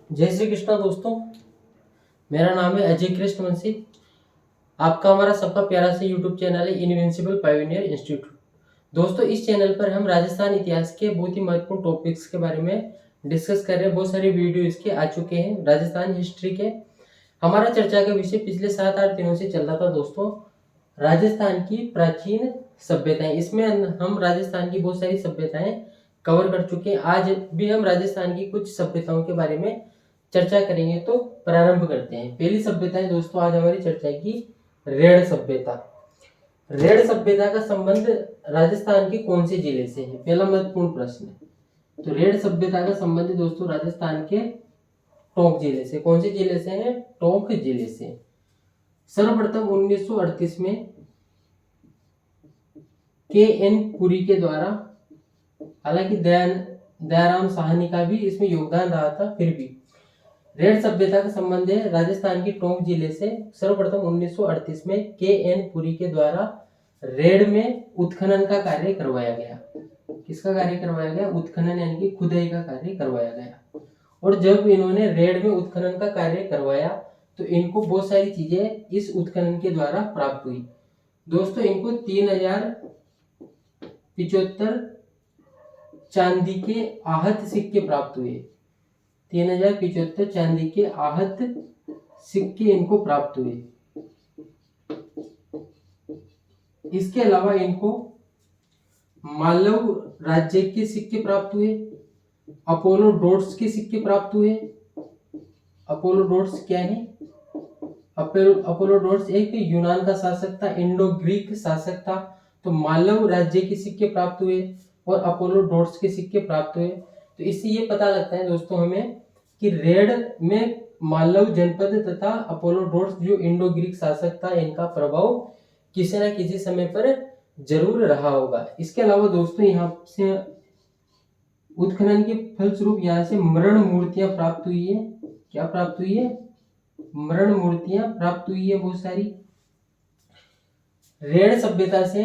जय श्री कृष्णा दोस्तों। मेरा नाम है अजय कृष्ण वंशी। आपका हमारा सबका प्यारा से यूट्यूब चैनल है इनविंसिबल पायोनियर इंस्टीट्यूट। दोस्तों, इस चैनल पर हम राजस्थान इतिहास के बहुत ही महत्वपूर्ण टॉपिक्स के बारे में डिस्कस कर रहे हैं। बहुत सारे वीडियो इसके आ चुके हैं राजस्थान हिस्ट्री के। हमारा चर्चा का विषय पिछले 7-8 दिनों से चल रहा था दोस्तों, राजस्थान की प्राचीन सभ्यताएं। इसमें हम राजस्थान की बहुत सारी सभ्यताएं कवर कर चुके हैं। आज भी हम राजस्थान की कुछ सभ्यताओं के बारे में चर्चा करेंगे। तो प्रारंभ करते हैं। पहली सभ्यता है दोस्तों आज हमारी चर्चा की रेड़ सभ्यता। रेड़ सभ्यता का संबंध राजस्थान के कौन से जिले से है? पहला महत्वपूर्ण प्रश्न है। तो रेड़ सभ्यता का संबंध दोस्तों राजस्थान के टोंक जिले से। कौन से जिले से है? टोंक जिले से। सर्वप्रथम 1938 में के.एन. पुरी के द्वारा, हालांकि दयाराम साहनी का भी इसमें योगदान रहा था, फिर भी रेड़ सभ्यता का संबंध है राजस्थान के टोंक जिले से। सर्वप्रथम 1938 में के.एन. पुरी के द्वारा रेड़ में उत्खनन का कार्य करवाया गया। किसका कार्य करवाया गया? उत्खनन यानी कि खुदाई का कार्य करवाया गया। और जब इन्होंने रेड़ में उत्खनन का कार्य करवाया तो इनको बहुत सारी चीजें इस उत्खनन के द्वारा प्राप्त हुई। दोस्तों, इनको 3075 चांदी के आहत सिक्के प्राप्त हुए। 3075 चांदी के आहत सिक्के इनको प्राप्त हुए। इसके अलावा इनको मालव राज्य के सिक्के प्राप्त हुए। अपोलो डॉट्स के सिक्के प्राप्त हुए। अपोलो डॉट्स क्या है? अपोलो डॉट्स एक यूनान का शासक था, इंडो ग्रीक शासक था। तो मालव राज्य के सिक्के प्राप्त हुए और अपोलो डॉट्स के सिक्के प्राप्त हुए। तो इससे ये पता लगता है दोस्तों हमें कि रेड़ में मालव जनपद तथा अपोलो डॉट्स जो इंडो ग्रीक शासक था, इनका प्रभाव किसी न किसी समय पर जरूर रहा होगा। इसके अलावा दोस्तों यहाँ से उत्खनन के फलस्वरूप यहाँ से मरण मूर्तियां प्राप्त हुई है। क्या प्राप्त हुई है? मरण मूर्तियां प्राप्त हुई है बहुत सारी। रेड़ सभ्यता से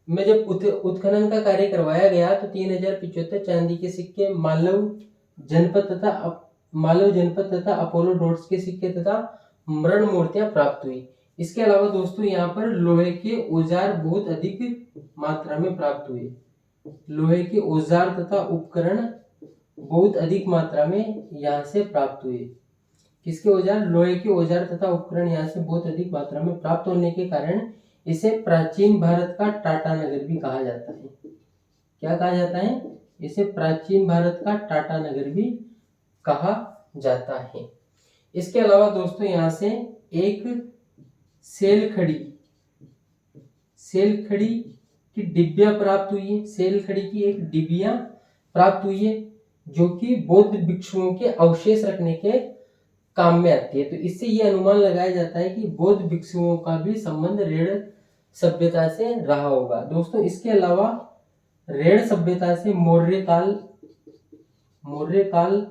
में जब उत्खनन का कार्य करवाया गया तो 3075 चांदी के सिक्के मालव जनपद तथा अपोलो डॉट्स के सिक्के तथा मरण मूर्तियां प्राप्त हुई। इसके अलावा दोस्तों यहाँ पर लोहे के औजार बहुत अधिक मात्रा में प्राप्त हुए। लोहे के औजार तथा उपकरण बहुत अधिक मात्रा में यहाँ से प्राप्त हुए। किसके औजार? लोहे के औजार तथा उपकरण यहाँ से बहुत अधिक मात्रा में प्राप्त होने के कारण इसे प्राचीन भारत का टाटा नगर भी कहा जाता है। क्या कहा जाता है? इसे प्राचीन भारत का टाटा नगर भी कहा जाता है। इसके अलावा दोस्तों यहाँ से एक सेल खड़ी की डिब्बिया प्राप्त हुई है। सेल खड़ी की एक डिब्बिया प्राप्त हुई है जो कि बौद्ध भिक्षुओं के अवशेष रखने के काम में आती है। तो इससे ये अनुमान लगाया जाता है कि बौद्ध भिक्षुओं का भी संबंध रेड़ सभ्यता से रहा होगा। दोस्तों, इसके अलावा रेड़ सभ्यता से मौर्य काल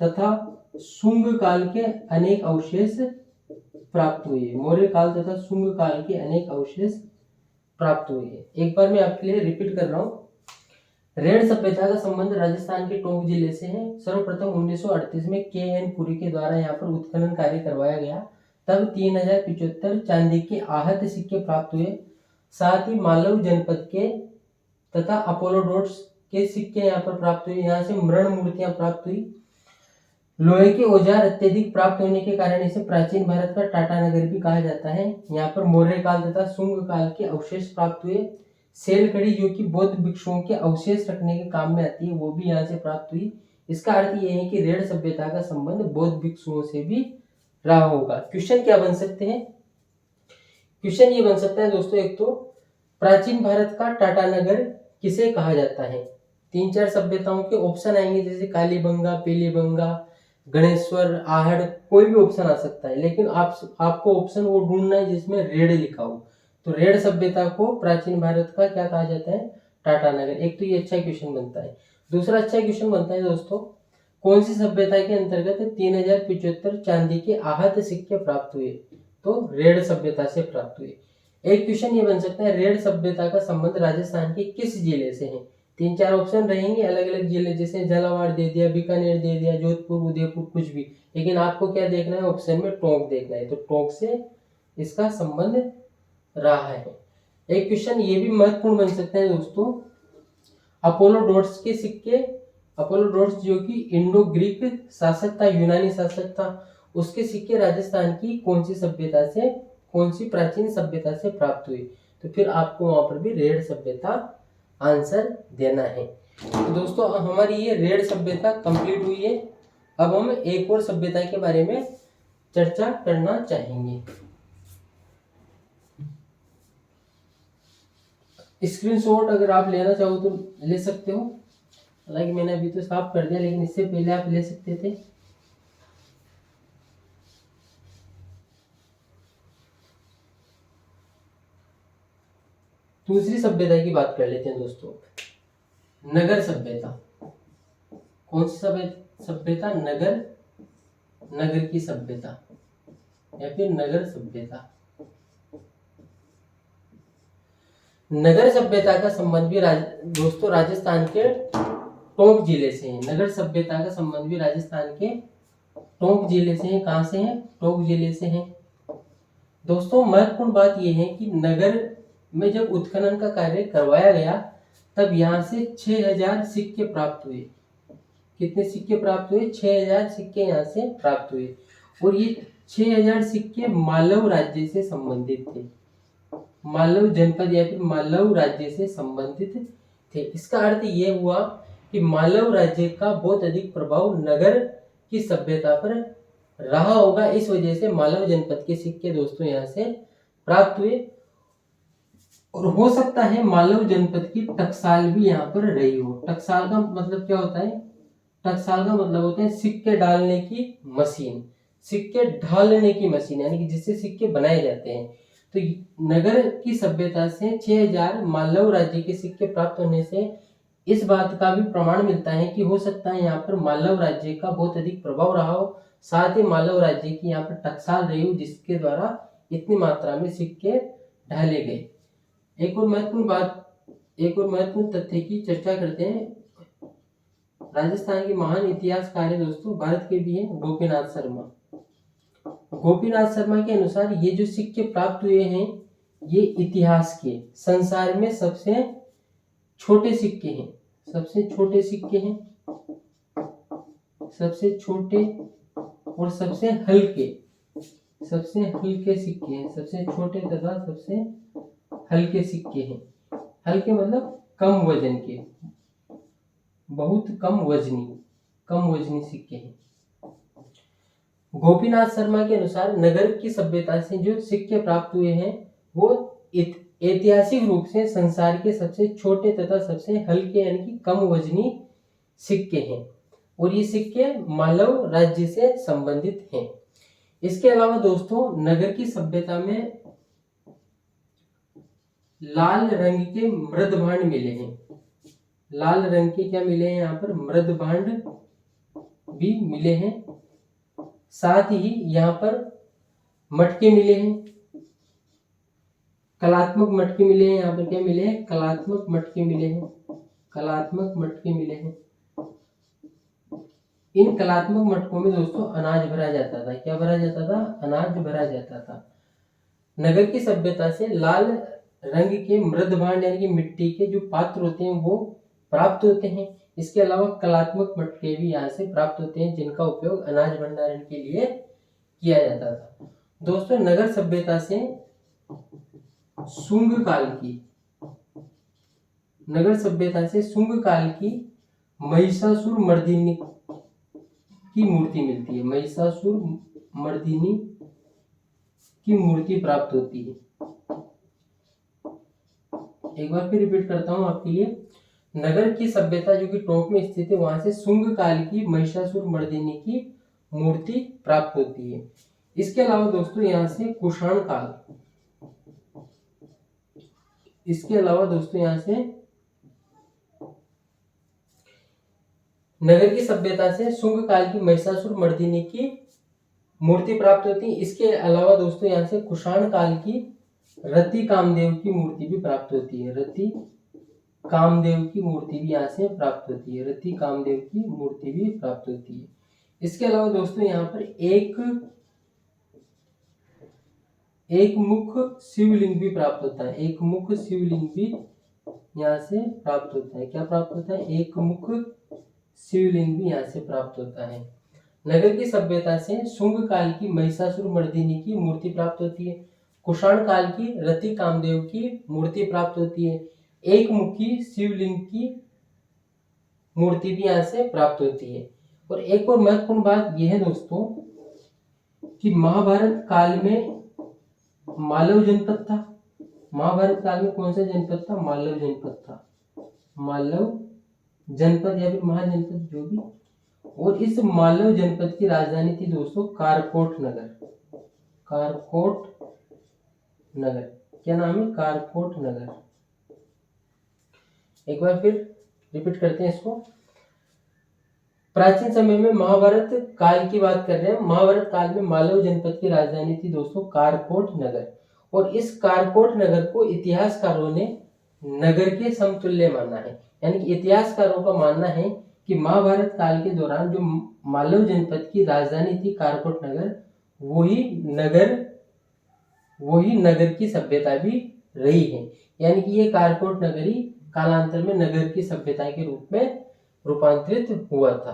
तथा शुंग काल के अनेक अवशेष प्राप्त हुए। मौर्य काल तथा शुंग काल के अनेक अवशेष प्राप्त हुए। एक बार मैं आपके लिए रिपीट कर रहा हूँ। रेड़ सभ्यता का संबंध राजस्थान के टोंक जिले से है। सर्वप्रथम 1938 में के.एन. पुरी के द्वारा यहाँ पर उत्खनन कार्य करवाया गया। तब 3075 चांदी के आहत सिक्के प्राप्त हुए। साथ ही मालव जनपद के तथा अपोलो डॉट्स के सिक्के यहाँ पर प्राप्त हुए। यहाँ से मरण मूर्तियां प्राप्त हुई। लोहे के औजार अत्यधिक प्राप्त होने के कारण इसे प्राचीन भारत का टाटा नगर भी कहा जाता है। यहाँ पर मौर्य काल तथा शुंग काल के अवशेष प्राप्त हुए। सेल खड़ी जो कि बौद्ध भिक्षुओं के अवशेष रखने के काम में आती है, वो भी यहाँ से प्राप्त हुई। इसका अर्थ यह है कि रेड़ सभ्यता का संबंध बौद्ध भिक्षुओं से भी रहा होगा। क्वेश्चन क्या बन सकते हैं? क्वेश्चन ये बन सकता है दोस्तों, एक तो प्राचीन भारत का टाटा नगर किसे कहा जाता है? 3-4 सभ्यताओं के ऑप्शन आएंगे, जैसे कालीबंगा, पीलीबंगा, गणेश्वर, आहड़, कोई भी ऑप्शन आ सकता है। लेकिन आपको ऑप्शन वो ढूंढना है जिसमें रेड़ लिखा हो। तो रेड़ सभ्यता को प्राचीन भारत का क्या कहा जाता है? टाटा नगर। एक तो ये अच्छा क्वेश्चन बनता है। दूसरा अच्छा क्वेश्चन बनता है दोस्तों, कौन सी सभ्यता के अंतर्गत 3075 चांदी के आहत सिक्के प्राप्त हुए? तो रेड़ सभ्यता से प्राप्त हुए। एक क्वेश्चन ये बन सकता है, रेड़ सभ्यता का संबंध राजस्थान के किस जिले से है? तीन चार ऑप्शन रहेंगे अलग अलग जिले, जैसे झालावाड़ दे दिया, बीकानेर दे दिया, जोधपुर, उदयपुर, कुछ भी, लेकिन आपको क्या देखना है, ऑप्शन में टोंक देखना है, तो टोंक से इसका संबंध रहा है। एक क्वेश्चन ये भी महत्वपूर्ण बन सकता है दोस्तों, अपोलोडोरस के सिक्के, अपोलोडोरस जो कि इंडो ग्रीक शासक था, यूनानी शासक था, उसके सिक्के राजस्थान की कौन सी सभ्यता से, कौन सी प्राचीन सभ्यता से प्राप्त हुए, तो फिर आपको वहां पर भी रेड सभ्यता आंसर देना है। तो दोस्तों हमारी ये रेड सभ्यता कंप्लीट हुई है। अब हम एक और सभ्यता के बारे में चर्चा करना चाहेंगे। स्क्रीनशॉट अगर आप लेना चाहो तो ले सकते हो, हालांकि मैंने अभी तो साफ कर दिया, लेकिन इससे पहले आप ले सकते थे। दूसरी सभ्यता की बात कर लेते हैं दोस्तों, नगर सभ्यता। कौन सी सभ्यता? नगर, नगर की सभ्यता या फिर नगर सभ्यता। नगर सभ्यता का संबंध भी दोस्तों राजस्थान के टोंक जिले से है। नगर सभ्यता का संबंध भी राजस्थान के टोंक जिले से है। कहां से है? टोंक जिले से है। दोस्तों महत्वपूर्ण बात यह है कि नगर में जब उत्खनन का कार्य करवाया गया तब यहाँ से 6000 सिक्के प्राप्त हुए। कितने सिक्के प्राप्त हुए? 6000 सिक्के यहाँ से प्राप्त हुए, और ये 6000 सिक्के मालव राज्य से संबंधित थे। मालव जनपद या फिर मालव राज्य से संबंधित थे। इसका अर्थ ये हुआ कि मालव राज्य का बहुत अधिक प्रभाव नगर की सभ्यता पर रहा होगा, इस वजह से मालव जनपद के सिक्के दोस्तों यहाँ से प्राप्त हुए। और हो सकता है मालव जनपद की टकसाल भी यहाँ पर रही हो। टकसाल का मतलब क्या होता है? टकसाल का मतलब होता है सिक्के डालने की मशीन, सिक्के ढालने की मशीन, यानी कि जिससे सिक्के बनाए जाते हैं। तो नगर की सभ्यता से 6000 मालव राज्य के सिक्के प्राप्त होने से इस बात का भी प्रमाण मिलता है कि हो सकता है यहाँ पर मालव राज्य का बहुत अधिक प्रभाव रहा हो, साथ ही मालव राज्य की यहाँ पर टकसाल रही हो, जिसके द्वारा इतनी मात्रा में सिक्के ढाले गए। एक और महत्वपूर्ण तथ्य की चर्चा करते हैं। राजस्थान के महान इतिहासकार है दोस्तों, भारत के भी हैं, गोपीनाथ शर्मा। गोपीनाथ शर्मा के अनुसार ये जो सिक्के प्राप्त हुए हैं ये इतिहास के संसार में सबसे छोटे सिक्के हैं। सबसे छोटे सिक्के हैं, सबसे छोटे और सबसे हल्के सिक्के हैं। सबसे छोटे तथा सबसे हल्के सिक्के हैं। हल्के मतलब कम वजन के, बहुत कम वजनी सिक्के हैं। गोपीनाथ शर्मा के अनुसार नगर की सभ्यता से जो सिक्के प्राप्त हुए हैं वो ऐतिहासिक रूप से संसार के सबसे छोटे तथा सबसे हल्के यानी कि कम वजनी सिक्के हैं, और ये सिक्के मालव राज्य से संबंधित हैं। इसके अलावा दोस्तों नगर की सभ्यता में लाल रंग के मृद भांड मिले हैं। लाल रंग के क्या मिले हैं? यहाँ पर मृद भांड भी मिले हैं। साथ ही यहाँ पर मटके मिले हैं, कलात्मक मटके मिले हैं। यहाँ पर क्या मिले हैं? कलात्मक मटके मिले हैं। कलात्मक मटके मिले हैं। इन कलात्मक मटकों में दोस्तों अनाज भरा जाता था। क्या भरा जाता था? अनाज भरा जाता था। नगर की सभ्यता से लाल रंग के मृद भांड यानी कि मिट्टी के जो पात्र होते हैं वो प्राप्त होते हैं। इसके अलावा कलात्मक मटके भी यहाँ से प्राप्त होते हैं, जिनका उपयोग अनाज भंडारण के लिए किया जाता था। दोस्तों नगर सभ्यता से शुंग काल की महिषासुर मर्दिनी की मूर्ति मिलती है। महिषासुर मर्दिनी की मूर्ति प्राप्त होती है। एक बार फिर रिपीट करता हूं आपके लिए। नगर की सभ्यता जो कि टोंक में स्थित है, वहां से शुंग काल की महिषासुर मर्दिनी की मूर्ति प्राप्त होती है। इसके अलावा दोस्तों यहाँ से कुषाण काल, नगर की सभ्यता से शुंग काल की महिषासुर मर्दिनी की मूर्ति प्राप्त होती है। इसके अलावा दोस्तों यहाँ से कुषाण काल की रति कामदेव की मूर्ति भी प्राप्त होती है। रति कामदेव की मूर्ति भी यहाँ से प्राप्त होती है, रति कामदेव की मूर्ति भी प्राप्त होती है। इसके अलावा दोस्तों यहाँ पर एक मुख शिवलिंग भी प्राप्त होता है, एक मुख शिवलिंग भी यहाँ से प्राप्त होता है। क्या प्राप्त होता है? एक मुख शिवलिंग भी यहाँ से प्राप्त होता है। नगर की सभ्यता से शुंग काल की महिषासुर मर्दिनी की मूर्ति प्राप्त होती है। कुषाण काल की रति कामदेव की मूर्ति प्राप्त होती है। एक मुखी शिवलिंग की मूर्ति भी यहाँ से प्राप्त होती है। और एक और महत्वपूर्ण बात यह है दोस्तों कि महाभारत काल में मालव जनपद था। महाभारत काल में कौन सा जनपद था? मालव जनपद था। मालव जनपद या फिर महाजनपद जो भी। और इस मालव जनपद की राजधानी थी दोस्तों कारकोट नगर। कारकोट नगर, क्या नाम है? कारकोट नगर। एक बार फिर रिपीट करते हैं इसको। प्राचीन समय में महाभारत काल की बात कर रहे हैं। महाभारत काल में मालव जनपद की राजधानी थी दोस्तों कारकोट नगर। और इस कारकोट नगर को इतिहासकारों ने नगर के समतुल्य माना है। यानी कि इतिहासकारों का मानना है कि महाभारत काल के दौरान जो मालव जनपद की राजधानी थी कारकोट नगर, वही नगर की सभ्यता भी रही है। यानी कि ये कारकोट नगर ही कालांतर में नगर की सभ्यता के रूप में रूपांतरित हुआ था।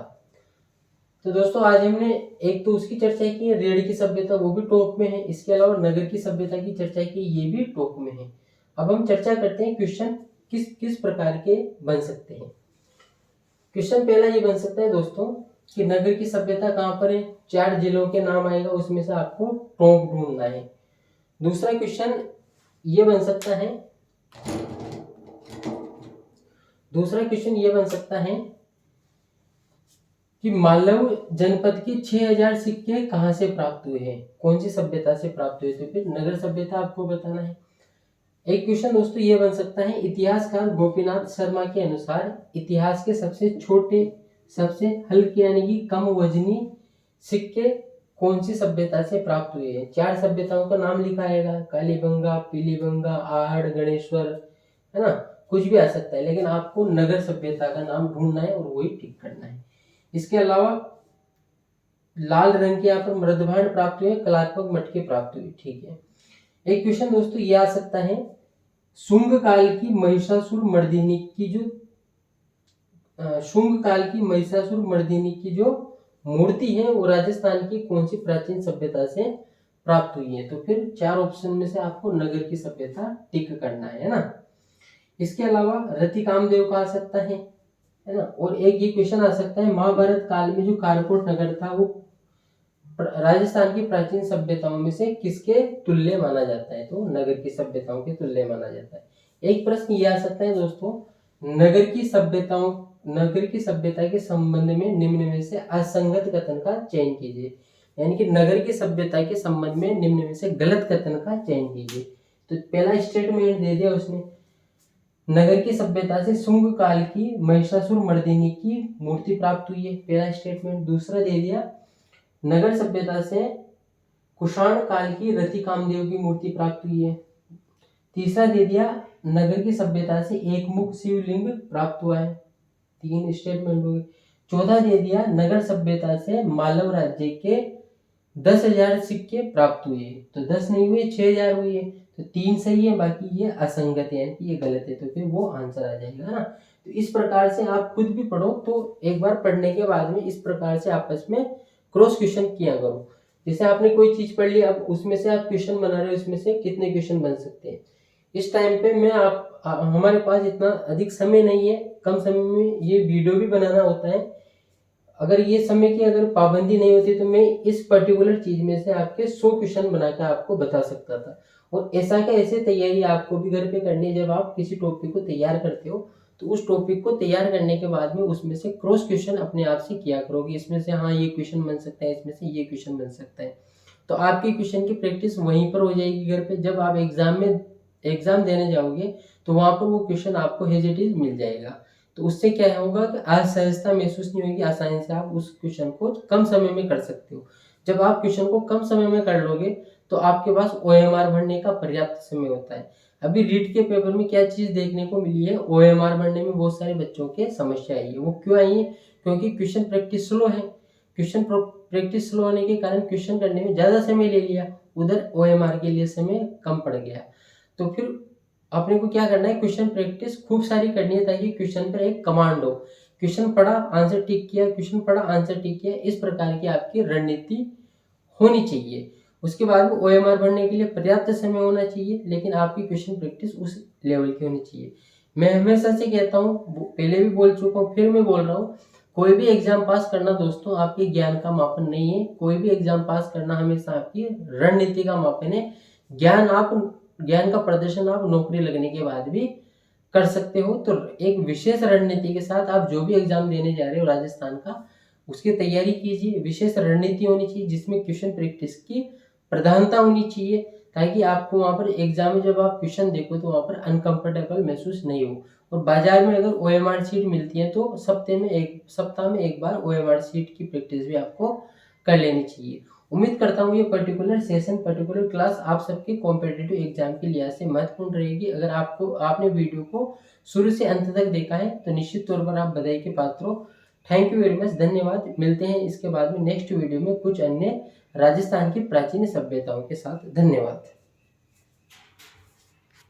तो दोस्तों आज हमने एक तो उसकी चर्चा की है, रेड की सभ्यता, वो भी टॉप में है। इसके अलावा नगर की सभ्यता की चर्चा की, ये भी टॉप में है। अब हम चर्चा करते हैं क्वेश्चन किस प्रकार के बन सकते हैं। क्वेश्चन पहला ये बन सकता है दोस्तों कि नगर की सभ्यता कहाँ पर है? 4 जिलों के नाम आएगा, उसमें से आपको टॉप ढूंढना है। दूसरा क्वेश्चन ये बन सकता है कि मालव जनपद के 6000 सिक्के कहाँ से प्राप्त हुए हैं? कौन सी सभ्यता से प्राप्त हुए? तो फिर नगर सभ्यता आपको बताना है। एक क्वेश्चन दोस्तों ये बन सकता है, इतिहासकार गोपीनाथ शर्मा के अनुसार इतिहास के सबसे छोटे, सबसे हल्के यानी कि कम वजनी सिक्के कौन सी सभ्यता से प्राप्त हुए हैं? 4 सभ्यताओं का नाम लिखा आएगा, कालीबंगा, पीलीबंगा, आहड़, गणेश्वर, है ना, कुछ भी आ सकता है, लेकिन आपको नगर सभ्यता का नाम ढूंढना है और वही टिक करना है। इसके अलावा लाल रंग के यहाँ पर मृदभांड प्राप्त हुए, कलात्मक मटके प्राप्त हुए। ठीक है। एक क्वेश्चन दोस्तों ये आ सकता है, शुंग काल की महिषासुर मर्दिनी की जो मूर्ति है वो राजस्थान की कौन सी प्राचीन सभ्यता से प्राप्त हुई है? तो फिर 4 ऑप्शन में से आपको नगर की सभ्यता टिक करना है ना। इसके अलावा रति कामदेव का आ सकता है ना। और एक ये क्वेश्चन आ सकता है, महाभारत काल में जो कारकोट नगर था वो राजस्थान की प्राचीन सभ्यताओं में से किसके तुल्य माना जाता है? तो नगर की सभ्यताओं के तुल्य माना जाता है। एक प्रश्न ये आ सकता है दोस्तों, नगर की सभ्यता के संबंध में निम्न में से असंगत कथन का चयन कीजिए। यानी कि नगर की सभ्यता के संबंध में निम्न में से गलत कथन का चयन कीजिए। तो पहला स्टेटमेंट दे दिया उसने, नगर की सभ्यता से शुंग काल की महिषासुर मर्दिनी की मूर्ति प्राप्त हुई है, पहला स्टेटमेंट। दूसरा दे दिया, नगर सभ्यता से कुषाण काल की रति कामदेव की मूर्ति प्राप्त हुई है। तीसरा दे दिया, नगर की सभ्यता से एक मुख शिवलिंग प्राप्त हुआ है। 3 स्टेटमेंट हो गए। चौथा दे दिया, नगर सभ्यता से मालव राज्य के 10,000 सिक्के प्राप्त हुए। तो 10 नहीं हुए, 6,000 हुए। तो 3 सही है, बाकी ये असंगत है, यानी कि ये गलत है। तो फिर वो आंसर आ जाएगा ना। तो इस प्रकार से आप खुद भी पढ़ो, तो एक बार पढ़ने के बाद में इस प्रकार से आपस में क्रॉस क्वेश्चन किया करो। जैसे आपने कोई चीज पढ़ ली, अब उसमें से आप क्वेश्चन बना रहे हो, इसमें से कितने क्वेश्चन बन सकते हैं। इस टाइम पे हमारे पास इतना अधिक समय नहीं है, कम समय में ये वीडियो भी बनाना होता है। अगर ये समय की अगर पाबंदी नहीं होती तो मैं इस पर्टिकुलर चीज में से आपके 100 क्वेश्चन बनाकर आपको बता सकता था। और ऐसा का ऐसे तैयारी आपको भी घर पे करनी है। जब आप किसी टॉपिक को तैयार करते हो तो उस टॉपिक को तैयार करने के बाद में उसमें से क्रॉस क्वेश्चन अपने आप से किया करोगे। इसमें से हाँ ये क्वेश्चन बन सकता है, इसमें से ये क्वेश्चन बन सकता है। तो आपकी क्वेश्चन की प्रैक्टिस वहीं पर हो जाएगी घर पे। जब आप एग्जाम देने जाओगे तो वहां पर वो क्वेश्चन आपको हेजिटेज मिल जाएगा। तो उससे क्या होगा कि असहजता महसूस नहीं होगी, आसानी से आप उस क्वेश्चन को कम समय में कर सकते हो। जब आप क्वेश्चन को कम समय में कर लोगे तो आपके पास OMR भरने का पर्याप्त समय होता है। अभी रीट के पेपर में क्या चीज़ देखने को मिली है, OMR बनने में बहुत सारे बच्चों के समस्या आई है। वो क्यों आई है? क्योंकि क्वेश्चन प्रैक्टिस स्लो है। क्वेश्चन प्रैक्टिस स्लो होने के कारण क्वेश्चन करने में ज़्यादा समय ले लिया, उधर OMR के लिए समय कम पड़ गया। तो फिर अपने को क्या करना है, क्वेश्चन प्रैक्टिस खूब सारी करनी है ताकि क्वेश्चन पर एक कमांड हो। क्वेश्चन पढ़ा आंसर टिक किया, क्वेश्चन पढ़ा आंसर टिक किया, इस प्रकार की आपकी रणनीति होनी चाहिए। उसके बाद में OMR भरने के लिए पर्याप्त समय होना चाहिए, लेकिन आपकी क्वेश्चन प्रैक्टिस उस लेवल की होनी चाहिए। मैं हमेशा से कहता हूँ, पहले भी बोल चुका हूँ, फिर मैं बोल रहा हूँ, कोई भी एग्जाम पास करना दोस्तों आपके ज्ञान का मापन नहीं है। कोई भी एग्जाम पास करना हमेशा आपकी रणनीति का मापन है। ज्ञान का प्रदर्शन आप नौकरी लगने के बाद भी कर सकते हो। तो एक विशेष रणनीति के साथ आप जो भी एग्जाम देने जा रहे हो राजस्थान का, उसकी तैयारी कीजिए। विशेष रणनीति होनी चाहिए जिसमें क्वेश्चन प्रैक्टिस की प्रधानता होनी चाहिए, ताकि आपको वहाँ पर एग्जाम में जब आप क्वेश्चन देखो तो वहाँ पर अनकंफर्टेबल महसूस नहीं हो। और बाजार में अगर OMR शीट मिलती है तो सप्ताह में एक बार OMR शीट की प्रैक्टिस भी आपको कर लेनी चाहिए। उम्मीद करता हूँ ये पर्टिकुलर सेशन, पर्टिकुलर क्लास आप सबके कॉम्पिटिटिव एग्जाम के लिहाज से महत्वपूर्ण रहेगी। अगर आपने वीडियो को शुरू से अंत तक देखा है तो निश्चित तौर पर आप बधाई के पात्र हो। थैंक यू वेरी मच, धन्यवाद। मिलते हैं इसके बाद में नेक्स्ट वीडियो में कुछ अन्य राजस्थान की प्राचीन सभ्यताओं के साथ। धन्यवाद।